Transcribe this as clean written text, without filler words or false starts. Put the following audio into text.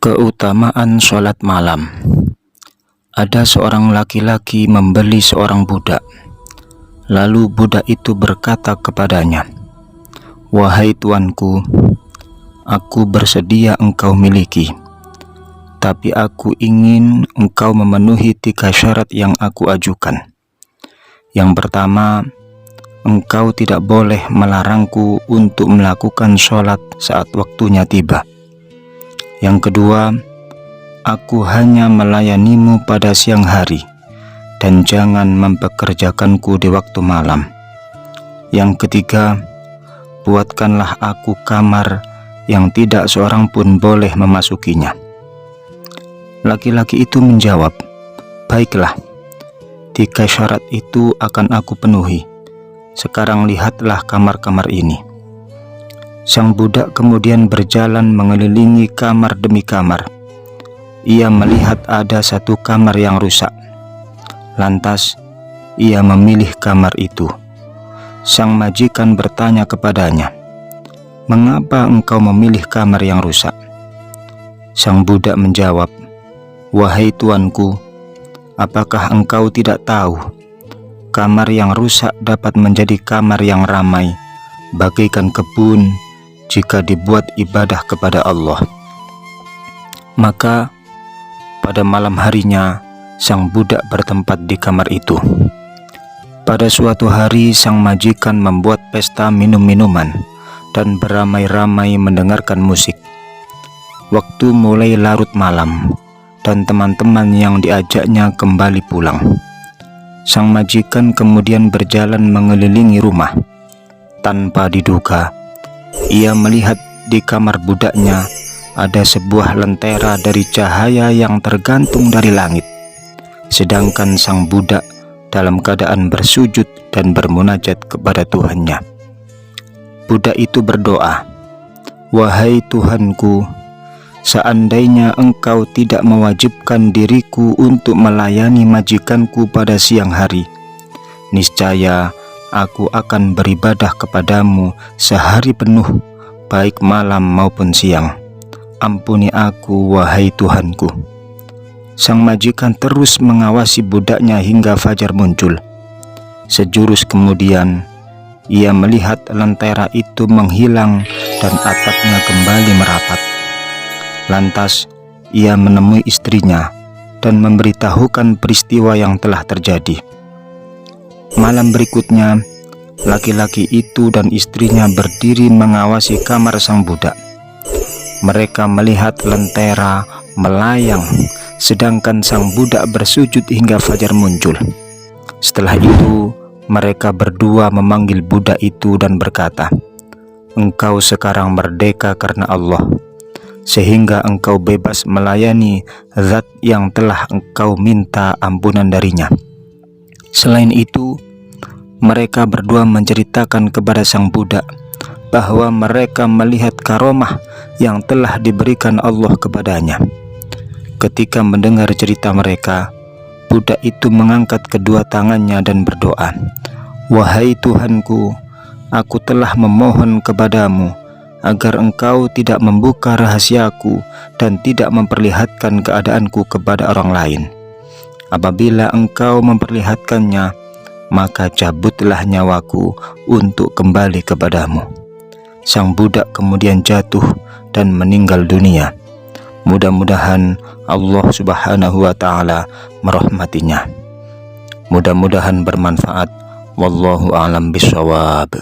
Keutamaan sholat malam. Ada seorang laki-laki membeli seorang budak. Lalu budak itu berkata kepadanya, "Wahai tuanku, aku bersedia engkau miliki, tapi aku ingin engkau memenuhi 3 syarat yang aku ajukan. Yang pertama, engkau tidak boleh melarangku untuk melakukan sholat saat waktunya tiba. Yang kedua, aku hanya melayanimu pada siang hari dan jangan mempekerjakanku di waktu malam. Yang ketiga, buatkanlah aku kamar yang tidak seorang pun boleh memasukinya." Laki-laki itu menjawab, "Baiklah, 3 syarat itu akan aku penuhi. Sekarang lihatlah kamar-kamar ini." Sang budak kemudian berjalan mengelilingi kamar demi kamar. Ia melihat ada 1 kamar yang rusak. Lantas ia memilih kamar itu. Sang majikan bertanya kepadanya, "Mengapa engkau memilih kamar yang rusak?" Sang budak menjawab, "Wahai tuanku, apakah engkau tidak tahu, kamar yang rusak dapat menjadi kamar yang ramai, bagaikan kebun jika dibuat ibadah kepada Allah." Maka pada malam harinya sang budak bertempat di kamar itu. Pada suatu hari sang majikan membuat pesta minum-minuman dan beramai-ramai mendengarkan musik. Waktu mulai larut malam dan teman-teman yang diajaknya kembali pulang. Sang majikan kemudian berjalan mengelilingi rumah. Tanpa diduga, ia melihat di kamar budaknya ada sebuah lentera dari cahaya yang tergantung dari langit, sedangkan sang budak dalam keadaan bersujud dan bermunajat kepada Tuhannya. Budak itu berdoa, "Wahai Tuhanku, seandainya engkau tidak mewajibkan diriku untuk melayani majikanku pada siang hari, niscaya aku akan beribadah kepadamu sehari penuh, baik malam maupun siang. Ampuni aku, wahai Tuhanku." Sang majikan terus mengawasi budaknya hingga fajar muncul. Sejurus kemudian, ia melihat lentera itu menghilang dan atapnya kembali merapat. Lantas, ia menemui istrinya dan memberitahukan peristiwa yang telah terjadi. Malam berikutnya, laki-laki itu dan istrinya berdiri mengawasi kamar sang budak. Mereka melihat lentera melayang, sedangkan sang budak bersujud hingga fajar muncul. Setelah itu, mereka berdua memanggil budak itu dan berkata, "Engkau sekarang merdeka karena Allah, sehingga engkau bebas melayani zat yang telah engkau minta ampunan darinya." Selain itu, mereka berdua menceritakan kepada sang budak bahwa mereka melihat karomah yang telah diberikan Allah kepadanya. Ketika mendengar cerita mereka, budak itu mengangkat kedua tangannya dan berdoa, "Wahai Tuhanku, aku telah memohon kepadamu agar engkau tidak membuka rahasiaku dan tidak memperlihatkan keadaanku kepada orang lain. Apabila engkau memperlihatkannya, maka cabutlah nyawaku untuk kembali kepadamu." Sang budak kemudian jatuh dan meninggal dunia. Mudah-mudahan Allah Subhanahu wa Ta'ala merahmatinya. Mudah-mudahan bermanfaat. Wallahu a'lam bishawab.